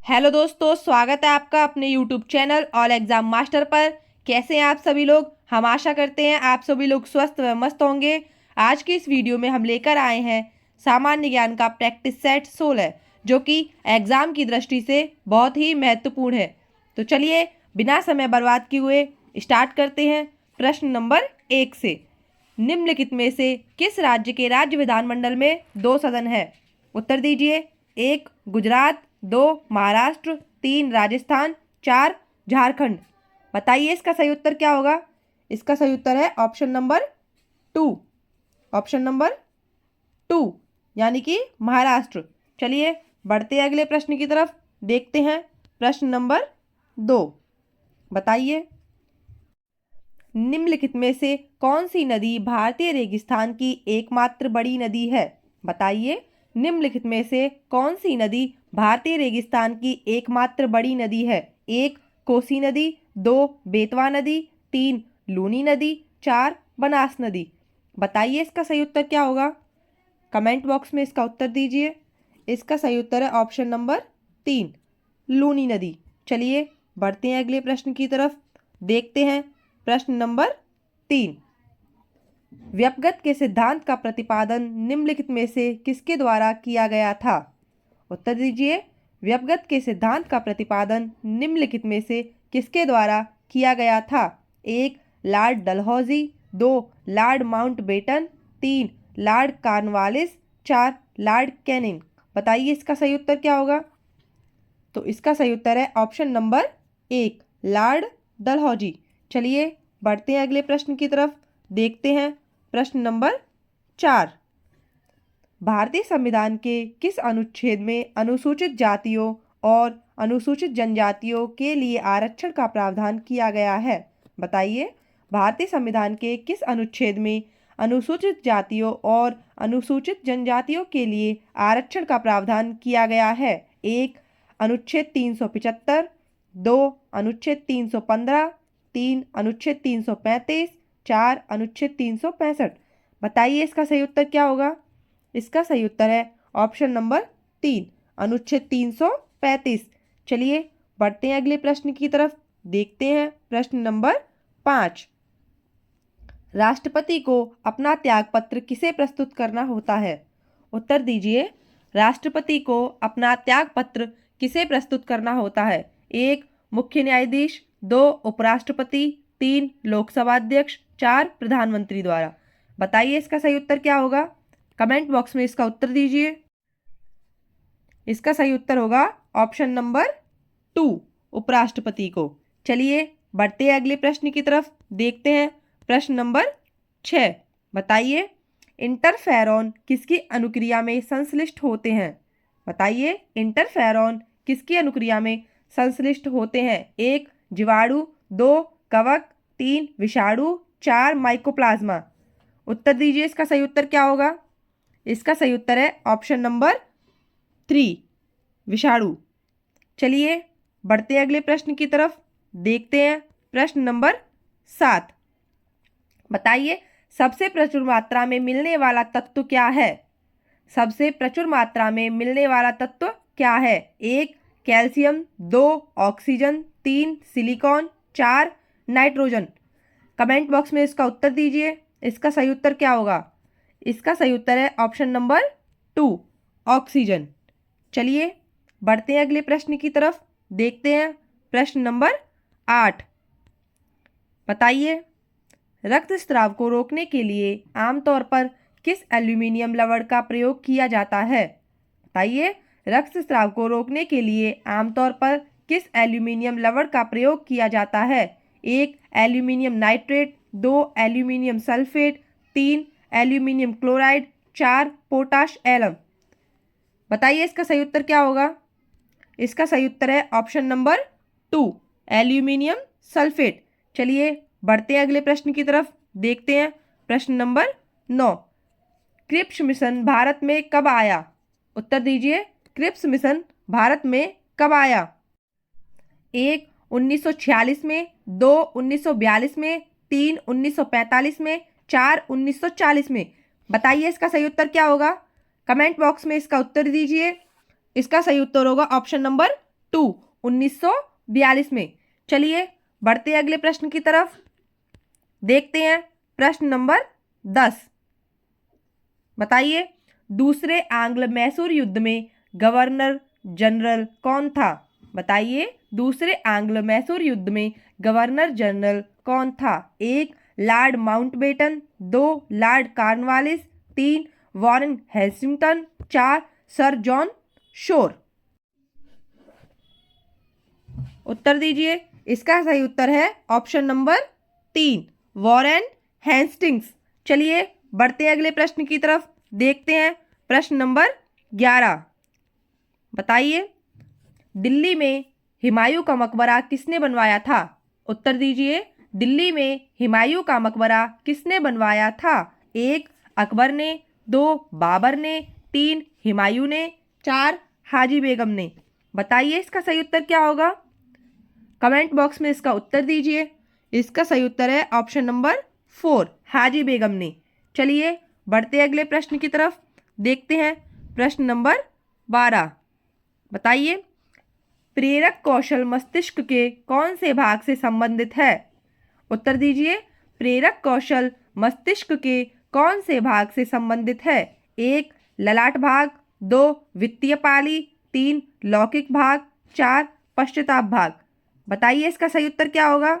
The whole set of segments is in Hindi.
हेलो दोस्तों, स्वागत है आपका अपने YouTube channel all exam master पर। कैसे हैं आप सभी लोग? हम आशा करते हैं आप सभी लोग स्वस्थ व मस्त होंगे। आज की इस वीडियो में हम लेकर आए हैं सामान्य ज्ञान का प्रैक्टिस सेट 16, जो कि एग्जाम की दृष्टि से बहुत ही महत्वपूर्ण है। तो चलिए बिना समय बर्बाद किए हुए स्टार्ट करते हैं। प्रश्न नंबर 1 से, निम्नलिखित में से किस राज्य के राज्य विधानमंडल में 2 सदन है? उत्तर दीजिए। 1 गुजरात, 2 महाराष्ट्र, 3 राजस्थान, 4 झारखंड। बताइए इसका सही उत्तर क्या होगा? इसका सही उत्तर है ऑप्शन नंबर 2। ऑप्शन नंबर 2 यानी कि महाराष्ट्र। चलिए बढ़ते हैं अगले प्रश्न की तरफ। देखते हैं प्रश्न नंबर 2। बताइए निम्नलिखित में से कौन सी नदी भारतीय रेगिस्तान की एकमात्र बड़ी नदी है? बताइए निम्नलिखित में से कौन सी नदी भारतीय रेगिस्तान की एकमात्र बड़ी नदी है? 1 कोसी नदी, 2 बेतवा नदी, 3 लूनी नदी, 4 बनास नदी। बताइए इसका सही उत्तर क्या होगा? कमेंट बॉक्स में इसका उत्तर दीजिए। इसका सही उत्तर है ऑप्शन नंबर 3 लूनी नदी। चलिए बढ़ते हैं अगले प्रश्न की तरफ। देखते हैं प्रश्न नंबर 3। व्यपगत के सिद्धांत का प्रतिपादन निम्नलिखित में से किसके द्वारा किया गया था? उत्तर दीजिए। व्यपगत के सिद्धांत का प्रतिपादन निम्नलिखित में से किसके द्वारा किया गया था? 1 Lord Dalhousie, 2 Lord Mountbatten, 3 Lord Cornwallis, 4 Lord Canning. बताइए इसका सही उत्तर क्या होगा? तो इसका सही उत्तर है ऑप्शन नंबर 1 लॉर्ड डलहौजी। चलिए बढ़ते हैं अगले प्रश्न की तरफ। देखते हैं प्रश्न नंबर 4। भारतीय संविधान के किस अनुच्छेद में अनुसूचित जातियों और अनुसूचित जनजातियों के लिए आरक्षण का प्रावधान किया गया है? बताइए भारतीय संविधान के किस अनुच्छेद में अनुसूचित जातियों और अनुसूचित जनजातियों के लिए आरक्षण का प्रावधान किया गया है? 1 अनुच्छेद 375, 2 अनुच्छेद 315, 3 अनुच्छेद 335, 4 अनुच्छेद 365। बताइए इसका सही उत्तर क्या होगा? इसका सही उत्तर है ऑप्शन नंबर 3 अनुच्छेद 335। चलिए बढ़ते हैं अगले प्रश्न की तरफ। देखते हैं प्रश्न नंबर 5। राष्ट्रपति को अपना त्यागपत्र किसे प्रस्तुत करना होता है? उत्तर दीजिए। राष्ट्रपति को अपना त्यागपत्र किसे प्रस्तुत करना होता है? 1 मुख्य न्यायाधीश, 2 उपराष्ट्रपति, 3 लोकसभा अध्यक्ष, 4 प्रधानमंत्री द्वारा। बताइए इसका सही उत्तर क्या होगा? कमेंट बॉक्स में इसका उत्तर दीजिए। इसका सही उत्तर होगा ऑप्शन नंबर 2 उपराष्ट्रपति को। चलिए बढ़ते हैं अगले प्रश्न की तरफ। देखते हैं प्रश्न नंबर 6। बताइए इंटरफेरॉन किसकी अनुक्रिया में संश्लिष्ट होते हैं? बताइए इंटरफेरॉन किसकी अनुक्रिया में संश्लिष्ट होते हैं? 1 जीवाणु, 2 कवक, 3 विषाणु, 4 माइकोप्लाज्मा। उत्तर दीजिए इसका सही उत्तर क्या होगा? इसका सही उत्तर है ऑप्शन नंबर 3 विषाणु। चलिए बढ़ते अगले प्रश्न की तरफ। देखते हैं प्रश्न नंबर 7। बताइए सबसे प्रचुर मात्रा में मिलने वाला तत्व क्या है? सबसे प्रचुर मात्रा में मिलने वाला तत्व क्या है? 1 calcium, 2 oxygen, 3 silicon, 4 nitrogen. Comment box में इसका उत्तर दीजिए। इसका सही उत्तर क्या होगा? इसका सही उत्तर है ऑप्शन नंबर 2 ऑक्सीजन। चलिए बढ़ते हैं अगले प्रश्न की तरफ। देखते हैं प्रश्न नंबर 8। बताइए रक्त स्राव को रोकने के लिए आमतौर पर किस एल्यूमिनियम लवण का प्रयोग किया जाता है? बताइए रक्त स्राव को रोकने के लिए आमतौर पर किस एल्यूमिनियम लवण का प्रयोग किया जाता है? 1 aluminium nitrate, 2 aluminium sulphate, 3 aluminium chloride, 4 potash alum. बताइए इसका सही उत्तर क्या होगा? इसका सही उत्तर है ऑप्शन नंबर 2 एल्यूमिनियम सल्फेट। चलिए बढ़ते हैं अगले प्रश्न की तरफ। देखते हैं प्रश्न नंबर 9। क्रिप्स मिशन भारत में कब आया? उत्तर दीजिए। क्रिप्स मिशन भारत में कब आया? 1 1946 में, 2 1942 में, 3 1945 में, 4 1940 में। बताइए इसका सही उत्तर क्या होगा? कमेंट बॉक्स में इसका उत्तर दीजिए। इसका सही उत्तर होगा ऑप्शन नंबर टू 1942 में। चलिए बढ़ते हैं अगले प्रश्न की तरफ। देखते हैं प्रश्न नंबर 10। बताइए दूसरे आंग्ल मैसूर युद्ध में गवर्नर जनरल कौन था? बताइए दूसरे आंग्ल मैसूर युद्ध में गवर्नर जनरल कौन था? 1 Lord Mountbatten, 2 Lord Cornwallis, 3 Warren Hastings, 4 sir John Shore. उत्तर दीजिए। इसका सही उत्तर है ऑप्शन नंबर 3 वॉरेन हेस्टिंग्स। चलिए बढ़ते हैं अगले प्रश्न की तरफ। देखते हैं प्रश्न नंबर 11। बताइए दिल्ली में हुमायूं का मकबरा किसने बनवाया था? उत्तर दीजिए। दिल्ली में हुमायूं का मकबरा किसने बनवाया था? 1 अकबर ने, 2 बाबर ने, 3 हुमायूं ने, 4 हाजी बेगम ने। बताइए इसका सही उत्तर क्या होगा? कमेंट बॉक्स में इसका उत्तर दीजिए। इसका सही उत्तर है ऑप्शन नंबर 4 हाजी बेगम ने। चलिए बढ़ते अगले प्रश्न की तरफ। देखते हैं प्रश्न नंबर 12। बताइए प्रेरक कौशल मस्तिष्क के कौन से भाग से संबंधित है? उत्तर दीजिए। प्रेरक कौशल मस्तिष्क के कौन से भाग से संबंधित है? 1 ललाट भाग, 2 वित्तीय पाली, 3 लौकिक भाग, 4 पश्चाताप भाग। बताइए इसका सही उत्तर क्या होगा?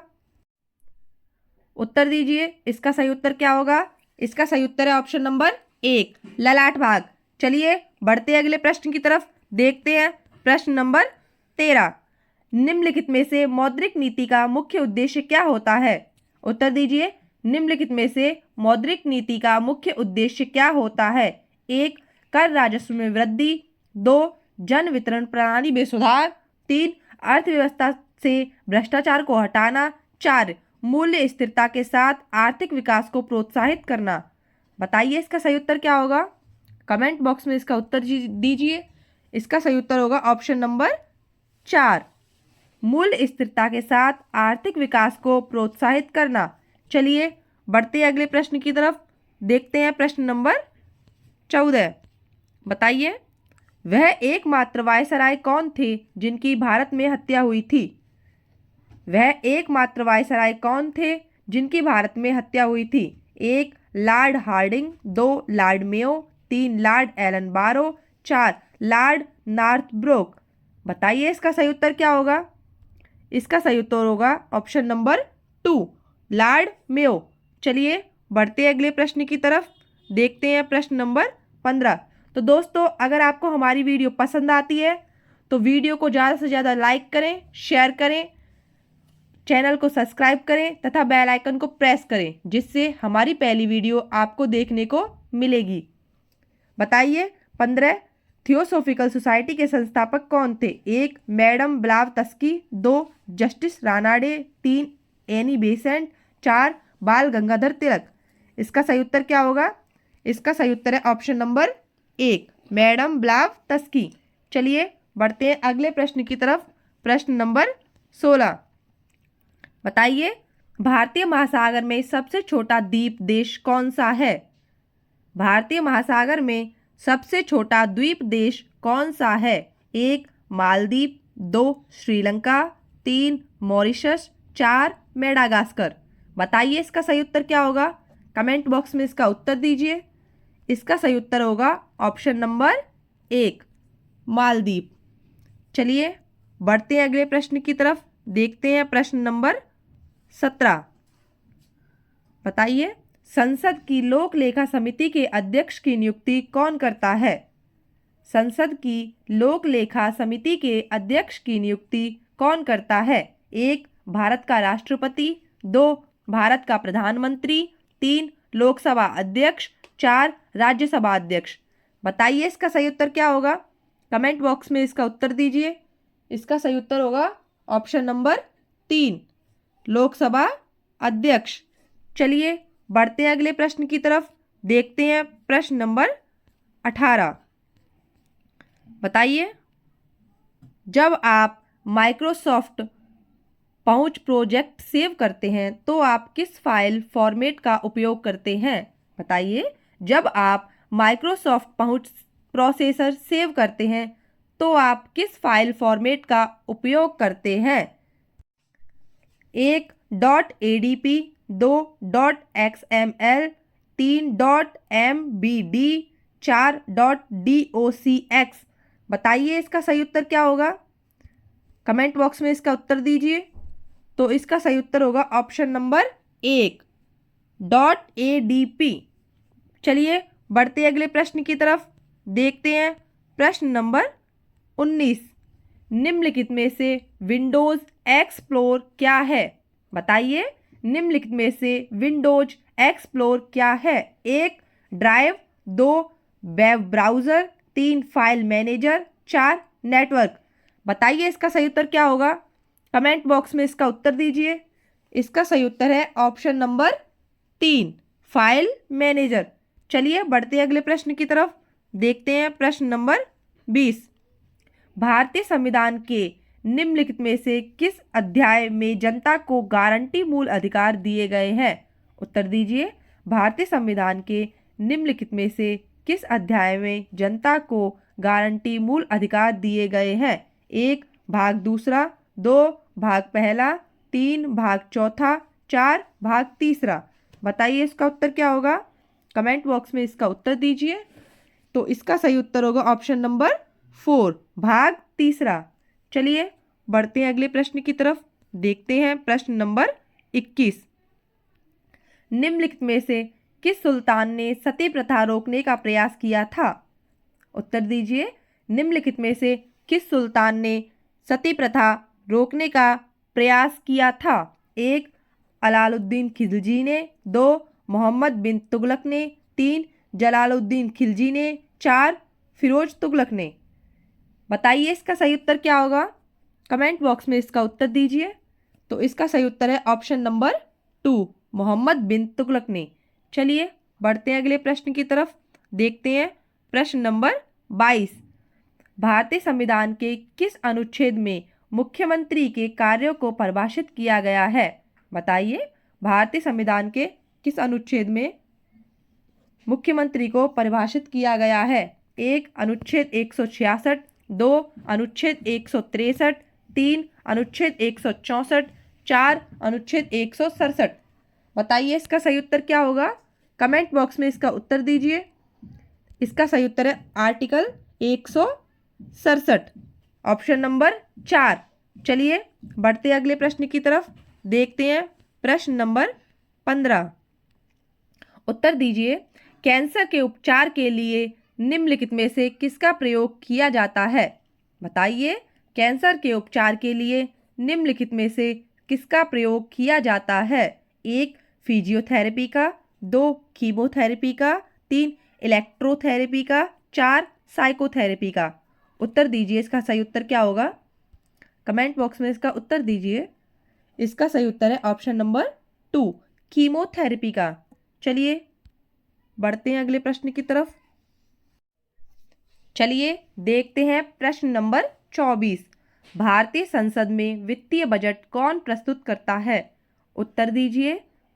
उत्तर दीजिए। इसका सही उत्तर क्या होगा? इसका सही उत्तर है ऑप्शन नंबर 1 ललाट भाग। चलिए बढ़ते अगले प्रश्न की तरफ। देखते हैं प्रश्न नंबर 13। निम्नलिखित में से मौद्रिक नीति का मुख्य उद्देश्य क्या होता है? उत्तर दीजिए। निम्नलिखित में से मौद्रिक नीति का मुख्य उद्देश्य क्या होता है? 1 कर राजस्व में वृद्धि, 2 जन वितरण प्रणाली में सुधार, 3 अर्थव्यवस्था से भ्रष्टाचार को हटाना, 4 मूल्य स्थिरता के साथ आर्थिक विकास को प्रोत्साहित करना। बताइए इसका सही उत्तर क्या होगा? कमेंट बॉक्स में इसका उत्तर दीजिए। इसका सही उत्तर होगा ऑप्शन नंबर 4 मूल्य स्थिरता के साथ आर्थिक विकास को प्रोत्साहित करना। चलिए बढ़ते हैं अगले प्रश्न की तरफ। देखते हैं प्रश्न नंबर 14। बताइए वह एकमात्र वायसराय कौन थे जिनकी भारत में हत्या हुई थी? वह एकमात्र वायसराय कौन थे जिनकी भारत में हत्या हुई थी? 1 Lord Hardinge, 2 Lord Mayo, 3 Lord Ellenborough, 4 Lord नॉर्थब्रोक। बताइए इसका सही उत्तर क्या होगा? इसका सही उत्तर होगा ऑप्शन नंबर 2 लॉर्ड मेयो। चलिए बढ़ते अगले प्रश्न की तरफ। देखते हैं प्रश्न नंबर 15। तो दोस्तों अगर आपको हमारी वीडियो पसंद आती है तो वीडियो को ज़्यादा से ज़्यादा लाइक करें, शेयर करें, चैनल को सब्सक्राइब करें तथा बेल आइकन को प्रेस करें जिससे हमारी पहली वीडियो आपको देखने को मिलेगी। बताइए 15 थियोसॉफिकल सोसाइटी के संस्थापक कौन थे? 1 madam Blavatsky, 2 justice Ranade, 3 Annie Besant, 4 बाल गंगाधर तिलक। इसका सही उत्तर क्या होगा? इसका सही उत्तर है ऑप्शन नंबर 1 मैडम ब्लावत्स्की। चलिए बढ़ते हैं अगले प्रश्न की तरफ। प्रश्न नंबर 16। बताइए भारतीय महासागर में सबसे छोटा द्वीप देश कौन सा है? भारतीय महासागर में सबसे छोटा द्वीप देश कौन सा है? 1 मालदीव, 2 श्रीलंका, 3 मॉरिशस, 4 मेडागास्कर। बताइए इसका सही उत्तर क्या होगा? कमेंट बॉक्स में इसका उत्तर दीजिए। इसका सही उत्तर होगा ऑप्शन नंबर 1 मालदीव। चलिए बढ़ते हैं अगले प्रश्न की तरफ। देखते हैं प्रश्न नंबर 17। बताइए संसद की लोक लेखा समिति के अध्यक्ष की नियुक्ति कौन करता है? संसद की लोक लेखा समिति के अध्यक्ष की नियुक्ति कौन करता है? 1 भारत का राष्ट्रपति, 2 भारत का प्रधानमंत्री, 3 लोकसभा अध्यक्ष, 4 राज्यसभा अध्यक्ष। बताइए इसका सही उत्तर क्या होगा? कमेंट बॉक्स में इसका उत्तर दीजिए। इसका सही उत्तर होगा ऑप्शन नंबर 3 लोकसभा अध्यक्ष। चलिए बढ़ते हैं अगले प्रश्न की तरफ। देखते हैं प्रश्न नंबर 18। बताइए जब आप माइक्रोसॉफ्ट पहुंच प्रोजेक्ट सेव करते हैं तो आप किस फाइल फॉर्मेट का उपयोग करते हैं? बताइए जब आप माइक्रोसॉफ्ट पहुंच प्रोसेसर सेव करते हैं तो आप किस फाइल फॉर्मेट का उपयोग करते हैं? 1. .adp, 2. .xml, 3. .mbd, 4. .docx। बताइए इसका सही उत्तर क्या होगा? कमेंट बॉक्स में इसका उत्तर दीजिए। तो इसका सही उत्तर होगा ऑप्शन नंबर 1, .adp। चलिए बढ़ते अगले प्रश्न की तरफ। देखते हैं प्रश्न नंबर 19। निम्नलिखित में से विंडोज एक्सप्लोर क्या है? बताइए निम्नलिखित में से विंडोज एक्सप्लोर क्या है? 1. Drive, 2. Web browser, 3. File manager, 4. Network. बताइए इसका सही उत्तर क्या होगा? कमेंट बॉक्स में इसका उत्तर दीजिए। इसका सही उत्तर है ऑप्शन नंबर 3, फाइल मैनेजर। चलिए बढ़ते अगले प्रश्न की तरफ। देखते हैं प्रश्न नंबर 20। भारतीय संविधान के निम्नलिखित में से किस अध्याय में जनता को गारंटी मूल अधिकार दिए गए हैं? उत्तर दीजिए। भारतीय संविधान के निम्नलिखित में से किस अध्याय में जनता को गारंटी मूल अधिकार दिए गए हैं? 1. भाग दूसरा, 2. भाग पहला, 3. भाग चौथा, 4. भाग तीसरा। बताइए इसका उत्तर क्या होगा? कमेंट बॉक्स में इसका उत्तर दीजिए। तो इसका सही उत्तर होगा ऑप्शन नंबर 4, भाग तीसरा। चलिए बढ़ते हैं अगले प्रश्न की तरफ। देखते हैं प्रश्न नंबर 21। निम्नलिखित में से किस सुल्तान ने सती प्रथा रोकने का प्रयास किया था? उत्तर दीजिए। निम्नलिखित में से किस सुल्तान ने सती प्रथा रोकने का प्रयास किया था? 1. अलाउद्दीन खिलजी ने, 2. मोहम्मद बिन तुगलक ने, 3. जलालुद्दीन खिलजी ने, 4. फिरोज तुगलक ने। बताइए इसका सही उत्तर क्या होगा? कमेंट बॉक्स में इसका उत्तर दीजिए। तो इसका सही उत्तर है ऑप्शन नंबर 2, मोहम्मद बिन तुगलक ने। चलिए बढ़ते हैं अगले प्रश्न की तरफ। देखते हैं प्रश्न नंबर 22। भारतीय संविधान के किस अनुच्छेद में मुख्यमंत्री के कार्यों को परिभाषित किया गया है? बताइए भारतीय संविधान के किस अनुच्छेद में मुख्यमंत्री को परिभाषित किया गया है? 1. अनुच्छेद 166, 2. अनुच्छेद 163, 3. अनुच्छेद 164, 4. अनुच्छेद 167। बताइए इसका सही उत्तर क्या होगा? कमेंट बॉक्स में इसका उत्तर दीजिए। इसका सही उत्तर है आर्टिकल 167, ऑप्शन नंबर 4। चलिए बढ़ते अगले प्रश्न की तरफ। देखते हैं प्रश्न नंबर 15। उत्तर दीजिए। कैंसर के उपचार के लिए निम्नलिखित में से किसका प्रयोग किया जाता है? बताइए कैंसर के उपचार के लिए निम्नलिखित में से किसका प्रयोग किया जाता है? 1. फिजियोथेरेपी का, 2. कीमोथेरेपी का, 3. इलेक्ट्रोथेरेपी का, 4. साइकोथेरेपी का। उत्तर दीजिए इसका सही उत्तर क्या होगा? कमेंट बॉक्स में इसका उत्तर दीजिए। इसका सही उत्तर है ऑप्शन नंबर 2, कीमोथेरेपी का। चलिए बढ़ते हैं अगले प्रश्न की तरफ। चलिए देखते हैं प्रश्न नंबर 24। भारतीय संसद में वित्तीय बजट कौन प्रस्तुत करता है? उत्तर दीजिए।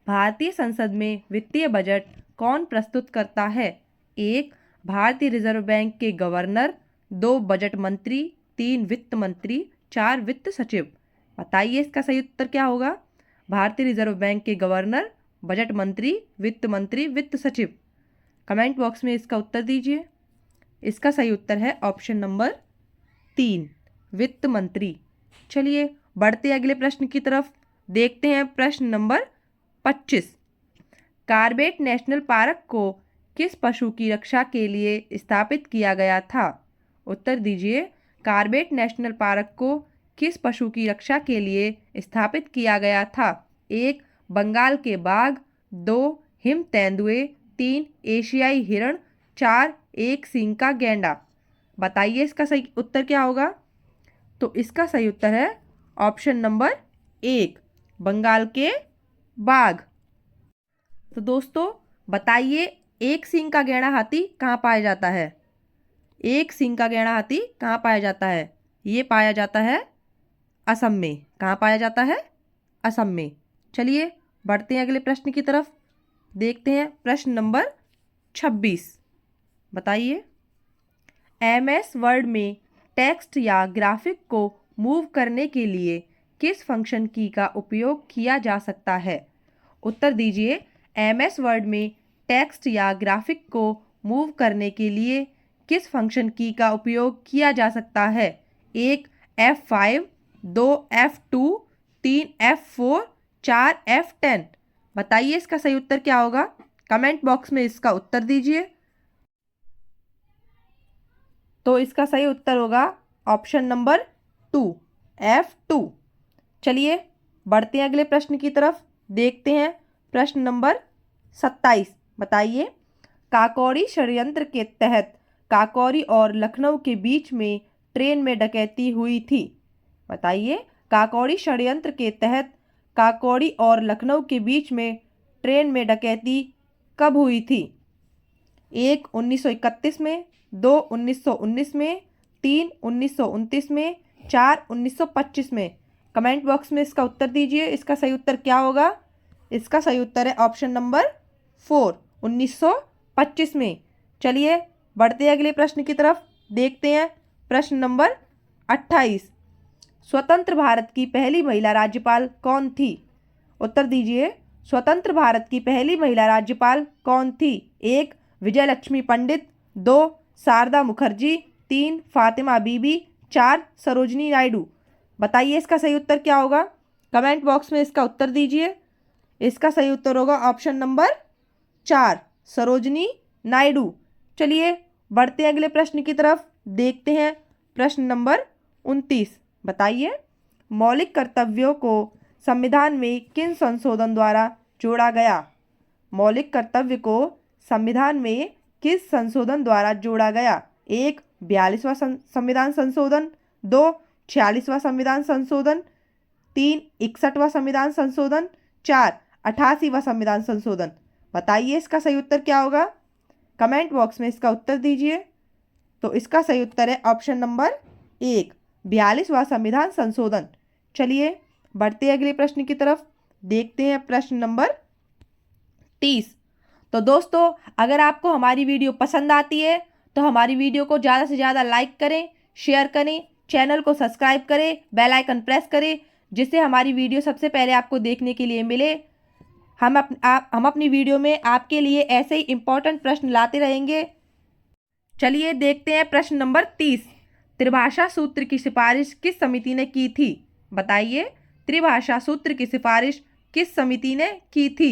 भारतीय संसद में वित्तीय बजट कौन प्रस्तुत करता है? 1. भारतीय रिजर्व बैंक के गवर्नर, 2. बजट मंत्री, 3. वित्त मंत्री, 4. वित्त सचिव। बताइए इसका सही उत्तर क्या होगा? भारतीय रिजर्व बैंक के गवर्नर, बजट मंत्री, वित्त सचिव। कमेंट बॉक्स में इसका उत्तर दीजिए। इसका सही उत्तर है ऑप्शन नंबर 3, वित्त मंत्री। चलिए बढ़ते अगले प्रश्न की तरफ। देखते हैं प्रश्न नंबर 25। कार्बेट नेशनल पार्क को किस पशु की रक्षा के लिए स्थापित किया गया था? उत्तर दीजिए। कार्बेट नेशनल पार्क को किस पशु की रक्षा के लिए स्थापित किया गया था? 1. बंगाल के बाघ, 2. हिम तेंदुए, 3. एशियाई हिरण, 4. एक सींग का गैंडा। बताइए इसका सही उत्तर क्या होगा? तो इसका सही उत्तर है ऑप्शन नंबर 1, बंगाल के बाघ। तो दोस्तों बताइए एक सींग का गैंडा हाथी कहाँ पाया जाता है? एक सींग का गैंडा हाथी कहाँ पाया जाता है? ये पाया जाता है असम में। कहाँ पाया जाता है? असम में। चलिए बढ़ते हैं अगले प्रश्न की तरफ। देखते हैं प्रश्न नंबर 26। बताइए MS वर्ड में टेक्स्ट या ग्राफिक को मूव करने के लिए किस फंक्शन की का उपयोग किया जा सकता है? उत्तर दीजिए। MS वर्ड में टेक्स्ट या ग्राफिक को मूव करने के लिए किस फंक्शन की का उपयोग किया जा सकता है? 1 F5, 2 F2, 3 F4, 4 F10। बताइए इसका सही उत्तर क्या होगा? कमेंट बॉक्स में इसका उत्तर दीजिए। तो इसका सही उत्तर होगा ऑप्शन नंबर 2, F2। चलिए बढ़ते हैं अगले प्रश्न की तरफ। देखते हैं प्रश्न नंबर 27। बताइए, काकोरी षड्यंत्र के तहत काकोरी और लखनऊ के बीच में ट्रेन में डकैती हुई थी। बताइए, काकोरी षड्यंत्र के तहत काकोरी और लखनऊ के बीच में ट्रेन में डकैती कब हुई थी? 1 1931 में, 2 1919 में, 3 1929 में, 4 1925 में। कमेंट बॉक्स में इसका उत्तर दीजिए। इसका सही उत्तर क्या होगा? इसका सही उत्तर है ऑप्शन नंबर 4, 1925 में। चलिए बढ़ते हैं अगले प्रश्न की तरफ। देखते हैं प्रश्न नंबर 28। स्वतंत्र भारत की पहली महिला राज्यपाल कौन थी? उत्तर दीजिए। स्वतंत्र भारत की पहली महिला राज्यपाल कौन थी? 1 विजयलक्ष्मी पंडित, 2 शारदा मुखर्जी, 3 फातिमा बीबी, 4 सरोजिनी नायडू। बताइए इसका सही उत्तर क्या होगा? कमेंट बॉक्स में इसका उत्तर दीजिए। इसका सही उत्तर होगा ऑप्शन नंबर 4, सरोजिनी नायडू। चलिए बढ़ते हैं अगले प्रश्न की तरफ। देखते हैं प्रश्न नंबर 29। बताइए, मौलिक कर्तव्यों को संविधान में किन संशोधन द्वारा जोड़ा गया? मौलिक कर्तव्य को संविधान में किस संशोधन द्वारा जोड़ा गया? 1 42वां संविधान संशोधन, 2 46वां संविधान संशोधन, 3 61वां संविधान संशोधन, 4 88वां संविधान संशोधन। बताइए इसका सही उत्तर क्या होगा? कमेंट बॉक्स में इसका उत्तर दीजिए। तो इसका सही उत्तर है ऑप्शन नंबर 1, 42वां संविधान संशोधन। चलिए बढ़ते अगले प्रश्न की तरफ। देखते हैं प्रश्न नंबर 30। तो दोस्तों, अगर आपको हमारी वीडियो पसंद आती है तो हमारी वीडियो को ज़्यादा से ज़्यादा लाइक करें, शेयर करें, चैनल को सब्सक्राइब करें, बेल आइकन प्रेस करें, जिससे हमारी वीडियो सबसे पहले आपको देखने के लिए मिले। हम अपनी वीडियो में आपके लिए ऐसे ही इम्पोर्टेंट प्रश्न लाते रहेंगे। चलिए देखते हैं प्रश्न नंबर 30। त्रिभाषा सूत्र की सिफारिश किस समिति ने की थी? बताइए, त्रिभाषा सूत्र की सिफारिश किस समिति ने की थी?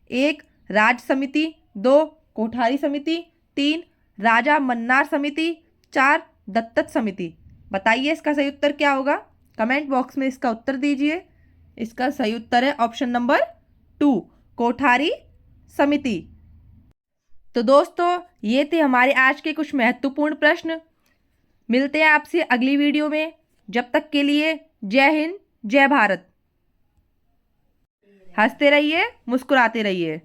1 राज्य समिति, 2 कोठारी समिति, 3 राजा मन्नार समिति, 4 दत्तक समिति। बताइए इसका सही उत्तर क्या होगा? कमेंट बॉक्स में इसका उत्तर दीजिए। इसका सही उत्तर है ऑप्शन नंबर 2, कोठारी समिति। तो दोस्तों, ये थे हमारे आज के कुछ महत्वपूर्ण प्रश्न। मिलते हैं आपसे अगली वीडियो में। जब तक के लिए जय हिंद, जय भारत। हंसते रहिए, मुस्कुराते रहिए।